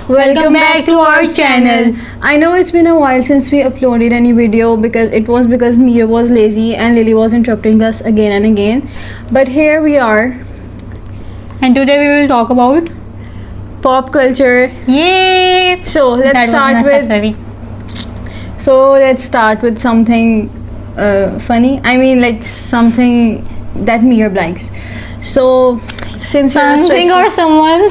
Welcome back to our channel. I know it's been a while since we uploaded any video because Mia was lazy and Lily was interrupting us again and again. But here we are. And today we will talk about Pop culture. Yay! So let's start with something funny. I mean, like something that Mia likes. So since something or someone.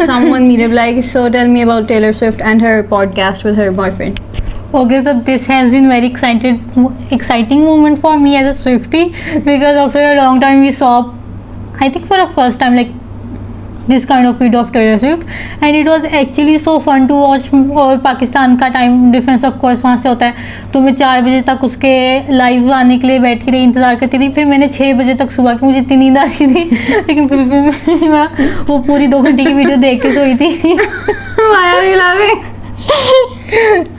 Someone Mia likes. So tell me about Taylor Swift and her podcast with her boyfriend. Okay, so this has been very exciting moment for me as a Swiftie, because after a long time we saw, I think for the first time, like this kind of video of Taylor Swift, and it was actually so fun to watch. और पाकिस्तान का time difference of course वहाँ से होता है, तो मैं 4 बजे तक उसके लाइव आने के लिए बैठी रही, इंतज़ार करती थी. फिर मैंने 6 बजे तक सुबह की, मुझे इतनी नींद आ रही थी, लेकिन फिर मैं वो पूरी 2 घंटे की वीडियो देख के सोई थी.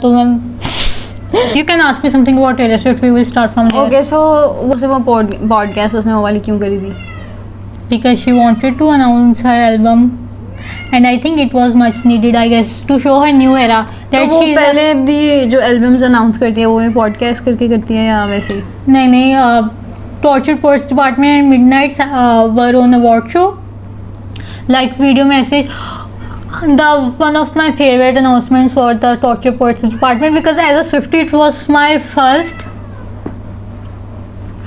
तो ma'am, you can ask me something about Taylor Swift. We will start from there. Okay, so वो podcast उसने वो वाली क्यों करी थी? Because she wanted to announce her album, and I think it was much needed, I guess, to show her new era. That तो वो पहले भी जो एल्बम्स अनाउंस करती है वो भी पॉडकास्ट करके करती है या वैसे ही? नहीं, Tortured Poets Department and Midnights were on a award show, like video message. One of my favorite announcements for the Tortured Poets Department, because as a Swiftie it was my first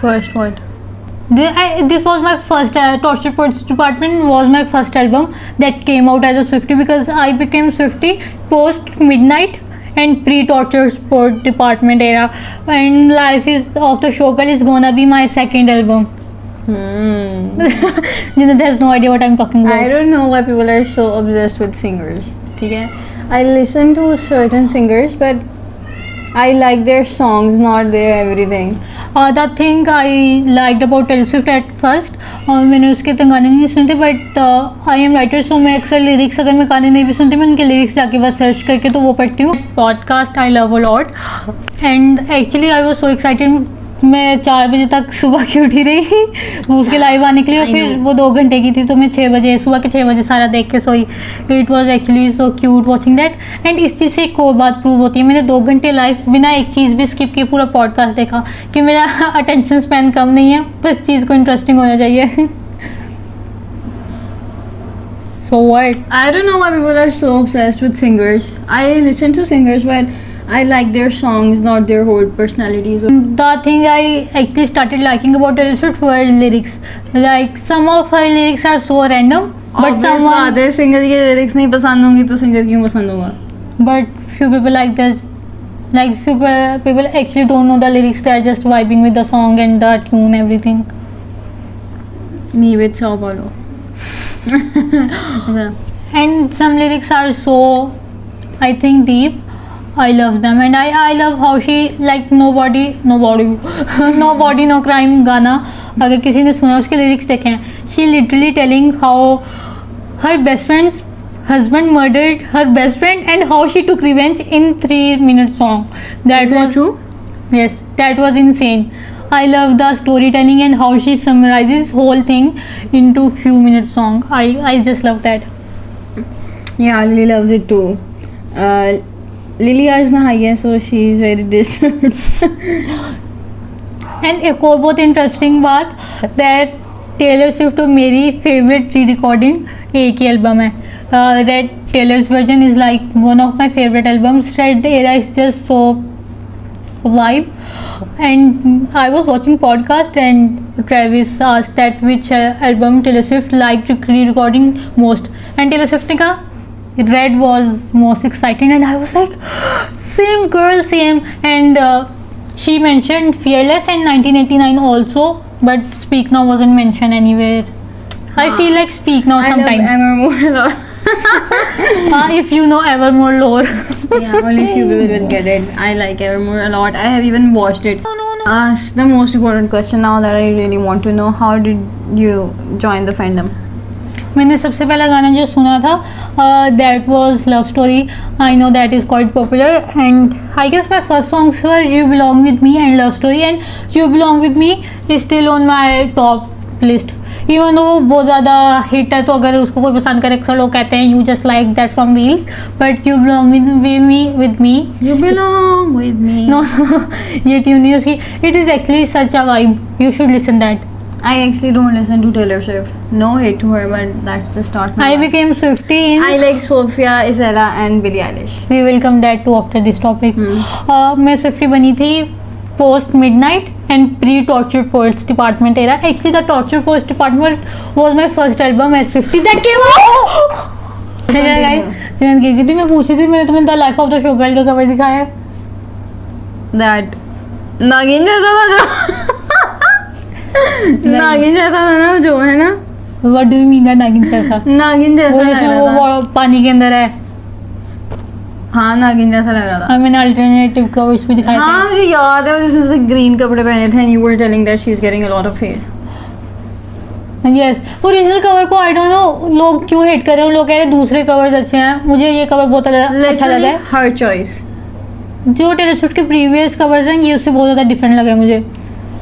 what? This was my first Tortured Poets Department was my first album that came out as a Swiftie, because I became Swiftie post Midnight and pre Tortured Poets Department era, and Life is of the Showgirl is gonna be my second album. Jinat has no idea what I'm talking about. I don't know why people are so obsessed with singers. Okay, I listen to certain singers, but I like their songs, not their everything. The thing I liked about Taylor Swift at first, मैंने उसके तो गाने नहीं सुनते, but I am writer, सो मैं अक्सर lyrics, अगर मैं गाने नहीं भी सुनती, मैं उनके लिरिक्स जाके बस सर्च करके तो वो पढ़ती हूँ. Podcast I love a lot, and actually I was so excited. मैं 4 बजे तक सुबह की उठी रही वो उसके लाइव आने के लिए, और फिर वो 2 घंटे की थी, तो मैं 6 बजे सुबह के 6 बजे सारा देख के सोई. It was actually so cute watching that. And इस चीज़ से एक और बात प्रूव होती है, मैंने 2 घंटे लाइव बिना एक चीज़ भी स्किप किए पूरा पॉडकास्ट देखा, कि मेरा अटेंशन स्पैन कम नहीं है, बस चीज़ को इंटरेस्टिंग होना चाहिए. So what? I don't know why people are so obsessed with singers. I listen to singers, but I like their songs, not their whole personalities. The thing I actually started liking about Taylor Swift were lyrics. Like some of her lyrics are so random, but some other singer के lyrics नहीं पसंद होंगी तो singer क्यों पसंद होगा? But few people like this, like few people actually don't know the lyrics. They are just vibing with the song and the tune, everything. Me with Sao Paulo. And some lyrics are so, I think, deep. I love them, and I love how she, like nobody no crime गाना अगर किसी ने सुना, उसके lyrics देखे हैं, she literally telling how her best friend's husband murdered her best friend and how she took revenge in 3-minute song. That was true? Yes, that was insane. I love the storytelling and how she summarizes whole thing into few minutes song. I just love that. Yeah, Lily loves it too. Lily आज नहाई है, so she is very disturbed. And एक और बहुत interesting बात, that Taylor Swift मेरी favourite री recording एक ही एल्बम है. That Taylor's version is like one of my favorite albums. Red Era is just so vibe. And I was watching podcast and Travis asked that which album Taylor Swift liked re-recording most, and Taylor Swift ने कहा Red was most exciting, and I was like, same girl, same. And she mentioned Fearless and 1989 also, but Speak Now wasn't mentioned anywhere. I feel like Speak Now sometimes. I love Evermore a lot. If you know Evermore lore. Yeah, only few people will get it. I like Evermore a lot. I have even watched it. No. Ask the most important question now that I really want to know. How did you join the fandom? मैंने सबसे पहला गाना जो सुना था, that was Love Story. I know that is quite popular, and I guess my first songs were You Belong With Me and Love Story, and You Belong With Me is still on my top list. Even though बहुत ज़्यादा hit है, तो अगर उसको कोई पसंद करे, अक्सर लोग कहते हैं you just like that from reels but you belong with me You belong with me. No ये ट्यून नहीं उसकी, it is actually such a vibe, you should listen that. I actually don't listen to Taylor Swift. No hate to her, but that's just not my I vibe. became Swiftie in. I like Sophia, Isella and Billie Eilish. We will come that to after this topic. मैं Swiftie बनी थी post midnight and pre tortured poets department era. Actually the tortured poets department was my first album as Swiftie that came out. मैं पूछी थी, मैंने तुम्हें the life of the show girl का cover दिखाया. That नागिन जैसा था जो नागिन जैसा था ना, जो है ना. What do you mean by नागिन जैसा? नागिन जैसा वो लग जिसमें रहा था. वो पानी के अंदर है. हाँ नागिन जैसा लग रहा था. मैंने अल्टरनेटिव कवर्स भी दिखाए हाँ थे. मुझे याद है, जिसने ग्रीन कपड़े पहने थे and you were telling that she's getting a lot of hate. Yes, original cover को आई डोंट नो लोग क्यों हेट कर रहे हैं. लोग कह रहे हैं दूसरे कवर्स अच्छे हैं. मुझे ये कवर बहुत अच्छा लगा है. Her choice. जो टेलर स्विफ्ट के प्रीवियस कवर्स हैं ये उससे बहुत ज़्यादा डिफरेंट लगा मुझे.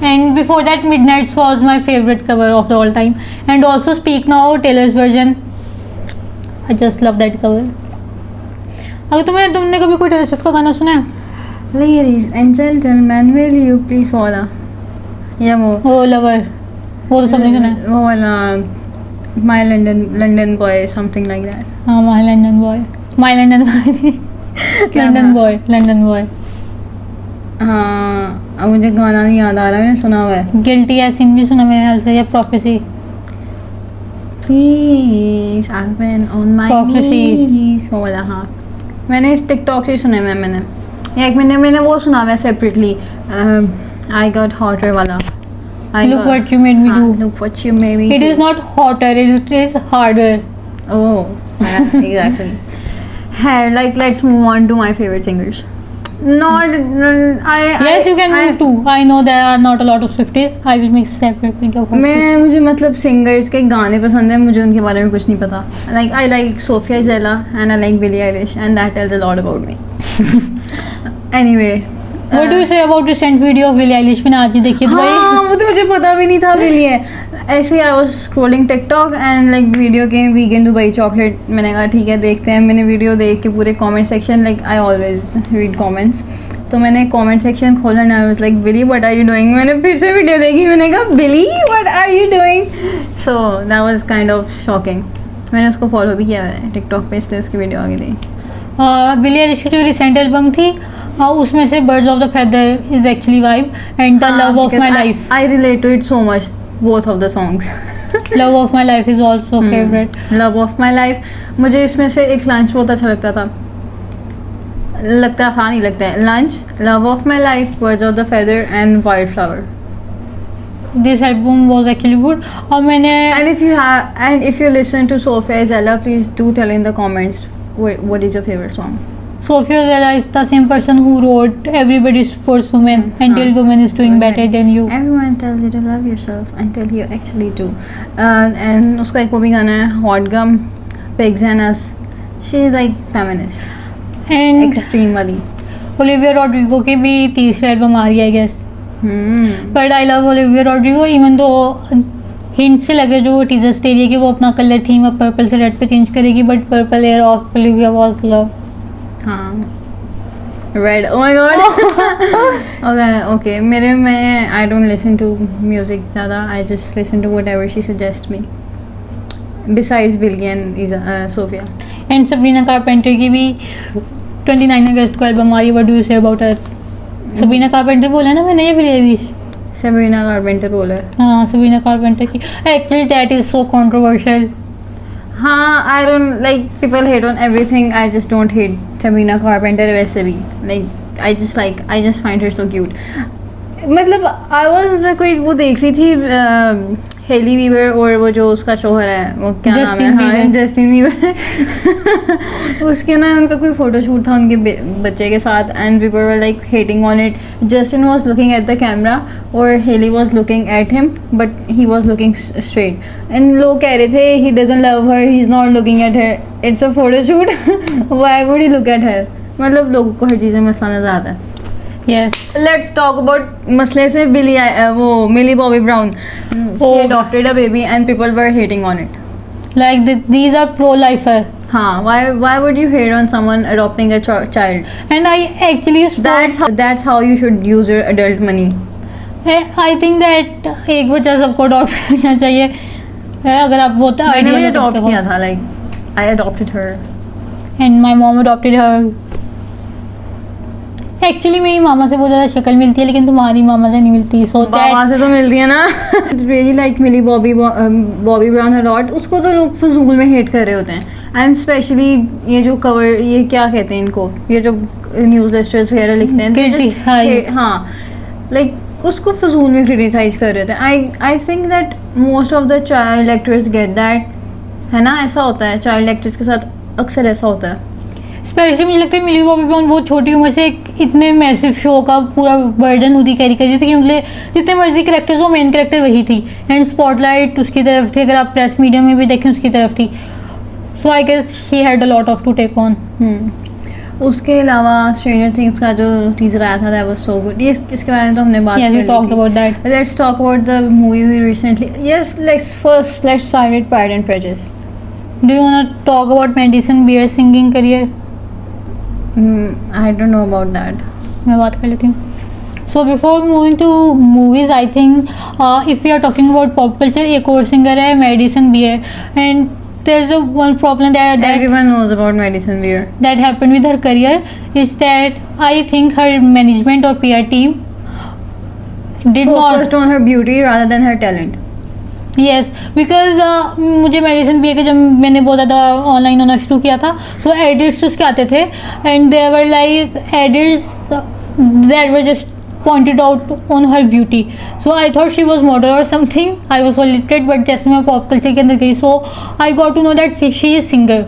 And before that Midnights was my favourite cover of the all time. And also Speak Now Taylor's version, I just love that cover. अगर तुमने कभी कोई टेलर स्विफ्ट का गाना सुना है? Ladies and gentlemen, will you please follow? या वो लवर, वो तो सबने सुना है. वो वाला My London Boy, something like that. हाँ, my London boy, my London boy, London boy. हाँ अब मुझे गाना नहीं याद आ रहा, मैंने सुना हुआ है. गिल्टी एज सिन भी सुना मेरे ख्याल से, या prophecy. Please, I've been on my Prophecy. knees. वो वाला हाँ, मैंने इस टिकटॉक से सुना है. मैंने एक मैंने वो सुना हुआ है सेपरेटली. I got hotter वाला. Look what you made me do. Look what you made me It do. is not hotter, it is harder. Oh, yeah, exactly. Hey, like let's move on to my favorite singers. Not Yes, you can move too. I know there are not a lot of Swifties. I will make separate video for you. मुझे मतलब singers के गाने पसंद है, मुझे उनके बारे में कुछ नहीं पता. Like I like Sophia Isella and I like Billie Eilish and that tells a lot about me. Anyway. What do you say about recent video of Billie Eilish? मैंने आज ही देखी तो भाई. हाँ वो तो मुझे पता भी नहीं था बिली है. ऐसे I was scrolling TikTok and like video के वीगन दुबई चॉकलेट. मैंने कहा ठीक है देखते हैं. मैंने वीडियो देख के पूरे comment section, like I always read comments, तो मैंने कमेंट सेक्शन खोला and I was like Billie what are you doing. मैंने फिर से वीडियो देखी, मैंने कहा Billie what are you doing. So that was kind of shocking. मैंने उसको फॉलो भी किया है टिकटॉक पे, इसलिए उसकी वीडियो आ गई थी. बिली एलिश की जो रिसेंट एल्बम थी उसमें से Birds of the Feather is actually vibe and the Love of My Life. I relate to it so much, both of the songs. Love of My Life is also favourite. Love of My Life मुझे इसमें से एक lunch बहुत अच्छा लगता था. नहीं लगता है lunch, love of My life, birds of the feather and wild flower. This album was actually good. और मैंने and if you listen to Sophia Isella, please do tell in the comments what is your favorite song. Sophia Isella is the same person who wrote Everybody Supports Women until woman is doing better than you. Everyone tells you to love yourself until you actually do. And उसका एक वो भी गाना है Hot Gum, Pigs and Us. She is like feminist, And extreme वाली. Olivia Rodrigo की भी तीसरी एल्बम आ रही है I guess. But I love Olivia Rodrigo even though hint से लगे जो टीजर्स दे रही है कि वो अपना कलर थीम अब पर्पल से रेड पे चेंज करेगी, but purple era of Olivia was love. हाँ red. Oh my God. Okay मैं I don't listen to music ज़्यादा. I just listen to whatever she suggest me besides Billie and Sophia. And Sabrina Carpenter की भी 29 अगस्त को album आ रही है. What do you say about her? Sabrina Carpenter बोला ना मैंने, ये बिली आइलिश. सबरीना कारपेंटर बोला है. हाँ सबरीना कारपेंटर की. Actually that is so controversial. हाँ I don't like people hate on everything. I just don't hate Sabrina Carpenter वैसे भी. Like I just find her so cute. मतलब मैं कोई वो देख रही थी हेली वीवर और वो जो उसका शोहर है वो क्या नाम है, हाँ जस्टिन वीवर. उसके ना उनका कोई फोटोशूट था उनके बच्चे के साथ and we were like hating on it. Justin was looking at the camera और Hailey was looking at him but he was looking straight and लोग कह रहे थे he doesn't love her, he is not looking at her, it's a photoshoot, why would he look at her. मतलब लोगों को हर चीज़ में मसला नजर आता है. Yes. Let's talk about मसले से वो मिली Bobby Brown. She Oh. adopted a baby and people were hating on it. Like these are pro-lifer. हाँ, why would you hate on someone adopting a child? And I actually That's how you should use your adult money. I think that एक बच्चा सबको adopt करना चाहिए. अगर आप वो मैंने भी आइडिया adopt किया था, like I adopted her. And my mom adopted her. Actually मेरी मामा से बहुत ज़्यादा शक्ल मिलती है, लेकिन तुम्हारी मामा से नहीं मिलती. सो मामा से तो मिलती है ना. Really like Millie Bobby Brown a lot. उसको तो लोग फजूल में हेट कर रहे होते हैं. एंड स्पेशली ये जो कवर, ये क्या कहते हैं इनको, ये जो न्यूज़ लेटर्स वगैरह लिखते हैं, Criticize. हाँ, लाइक उसको फजूल में क्रिटिसाइज कर रहे होते हैं. I think that most of the child actors get that, है ना. ऐसा होता है चाइल्ड एक्टर्स के साथ, अक्सर ऐसा होता है. स्पेशली मुझे लगता है मिली बॉबी ब्राउन बहुत छोटी उम्र से एक इतने मैसिव शो का पूरा बर्डन खुद ही कैरी कर रही थी, क्योंकि जितने मर्जी करेक्टर्स वो मेन करेक्टर वही थी. एंड स्पॉटलाइट उसकी तरफ थी, अगर आप प्रेस मीडिया में भी देखें उसकी तरफ थी. So I guess she had a lot of to take on. उसके अलावा स्ट्रेंजर थिंग्स का जो टीजर आया था, दैट वाज सो गुड. ये इसके बारे में तो हमने बात we talked about that. Let's talk about the movie we recently. Yes, let's start with Pride and Prejudice. Do you want to talk about Madison Beer singing career? I don't know about that. मैं बात कर लेती हूँ. So before moving to movies, I think if we are talking about pop culture, एक और singer है Madison Beer. And there is one problem that Everyone knows about Madison Beer. that happened with her career is that I think her management or PR team did Focused not. on her beauty rather than her talent. Yes, because मुझे medicine B के जब मैंने बहुत ज़्यादा online होना शुरू किया था, सो एडिट्स उसके आते थे and they were like edits that were just pointed out on her beauty. So I thought she was model or something. I was so literate, but जैसे मैं पॉप कल्चर के अंदर गई, so I got to know that she is singer.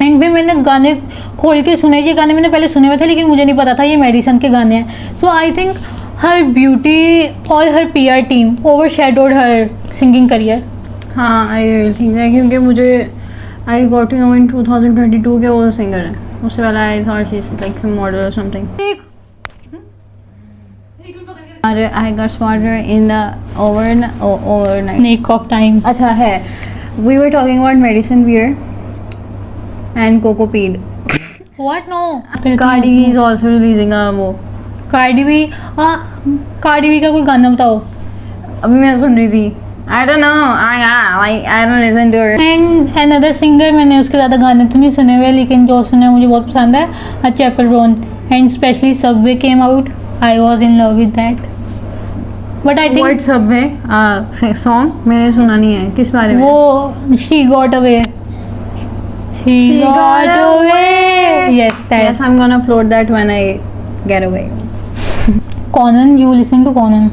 And फिर मैंने गाने खोल के सुने. ये गाने मैंने पहले सुने हुए थे, लेकिन मुझे नहीं पता था ये मेडिसन के गाने हैं. सो आई थिंक हर ब्यूटी और her PR team overshadowed her singing career. हाँ, आई रियली थिंक है, क्योंकि मुझे I got to know in 2022 के वो सिंगर है. उससे पहले I thought she is like some model और something. I got spotted in the overnight. Nick of time. अच्छा है. We were talking about Madison Beer and Coco Peed. What? No. Cardi B is also releasing a वो. Cardi B. Cardi B का कोई गाना बताओ. अभी मैं सुन रही थी. I don't know. I don't listen to her. And another singer, मैंने उसके ज़्यादा गाने तो नहीं सुने हुए, लेकिन जो सुने मुझे बहुत पसंद है, Chappell Roan. And specially Subway came out. I was in love with that. But I think What Subway song मैंने सुना नहीं है. किस बारे में? वो she got away. She got away. Yes, that. Yes, I'm gonna upload that when I get away. Conan, you listen to Conan?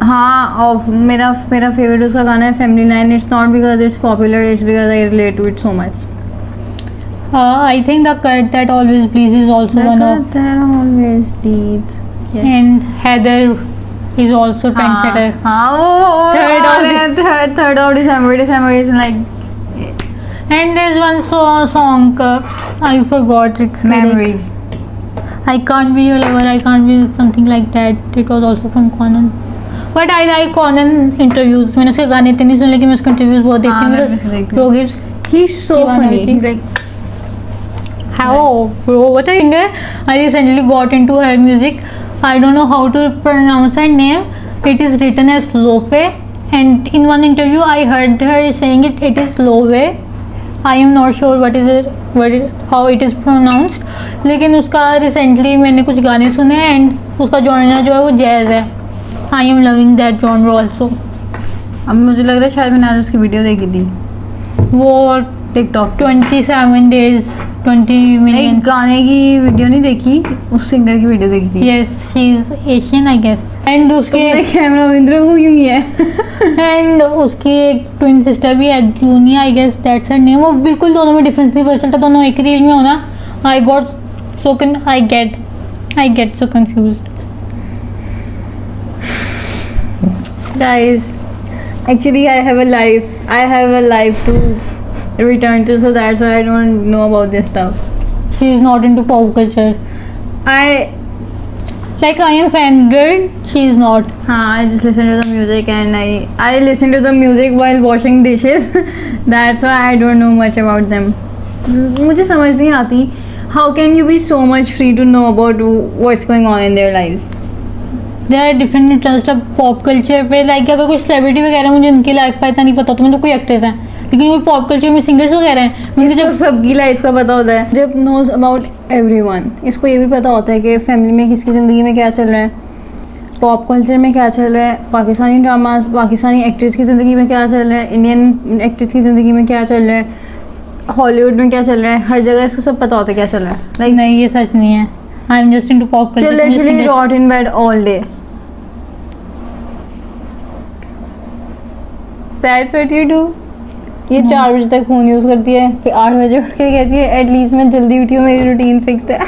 हाँ, और मेरा फेवरेट उसका गाना है Family Line. It's not because it's popular, it's because I relate to it so much. I think the cut that always bleeds is also one of. That always bleeds. Yes. And Heather is also trendsetter. Third of December is like And there's one song I forgot its lyric. memories. I can't be your lover, I can't be something like that. It was also from Conan. But I like Conan interviews. मैंने उसके गाने इतने नहीं सुने, लेकिन मैं उसके interviews बहुत देखती हूँ मैं भी देखती because हूँ. Rohit. He's so Ivana funny. Vici. He's like How, bro? What a singer! I recently got into her music. I don't know how to pronounce her name. It is written as Lofe, and in one interview I heard her saying it is Lowe. I am not sure how it is pronounced. लेकिन उसका recently मैंने कुछ गाने सुने and उसका genre जो है वो jazz है. I am loving that genre also. अब मुझे लग रहा है शायद मैंने आज उसकी वीडियो देखी थी वो टिकटॉक. 27 days 20 million. एक गाने की वीडियो नहीं देखी, उस सिंगर की वीडियो देखी थी. Yes, she is Asian, I guess. And उसके कैमरा इंद्र को क्यों नहीं है? एंड उसकी एक ट्विन सिस्टर भी है, Junia, I guess that's her name. वो बिल्कुल दोनों में डिफरेंस नहीं पता चलता, दोनों एक रील में होना. I get so confused. Guys, actually I have a life to return to, so that's why I don't know about this stuff. She is not into pop culture. Like I am fangirl, she is not. I just listen to the music and I listen to the music while washing dishes. That's why I don't know much about them. मुझे समझ नहीं आती. How can you be so much free to know about what's going on in their lives? There are different interests of pop culture पे like अगर कोई celebrity वगैरह मुझे उनकी लाइफ का इतना नहीं पता तो मतलब कोई एक्ट्रेस हैं लेकिन कोई पॉप कल्चर में सिंगर्स वगैरह हैं मुझे जब सबकी लाइफ का पता होता है जब नोज अबाउट एवरीवन इसको ये भी पता होता है कि फैमिली में किसकी ज़िंदगी में क्या चल रहा है पॉप कल्चर में क्या चल रहा है पाकिस्तानी ड्रामास पाकिस्तानी एक्ट्रेस की ज़िंदगी में क्या चल रहा है इंडियन एक्ट्रेस की ज़िंदगी में क्या चल रहा है हॉलीवुड में क्या चल रहा है हर जगह इसको सब पता होता है क्या चल रहा है लाइक नहीं ये सच नहीं है I am just into pop culture literally rot in bed all day that's what you do ये 4 बजे तक फ़ोन यूज़ करती है फिर 8 बजे उठ के कहती है एटलीस्ट मैं जल्दी उठी हूँ मेरी रूटीन फिक्स्ड है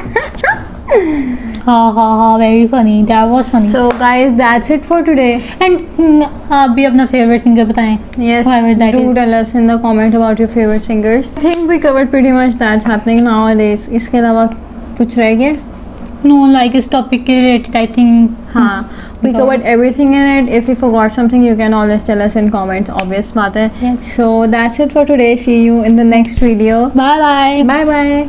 हाँ very funny that was funny so guys that's it for today and आप भी अपना फेवरेट सिंगर बताएं yes do tell us in the comment about your favorite singers I think we covered pretty much that's happening nowadays इसके अलावा कुछ रह गया no like इस टॉपिक के रिलेटेड आई थिंक हाँ we covered everything in it if you forgot something you can always tell us in comments obvious बात है Yes. so that's it for today see you in the next video bye bye bye bye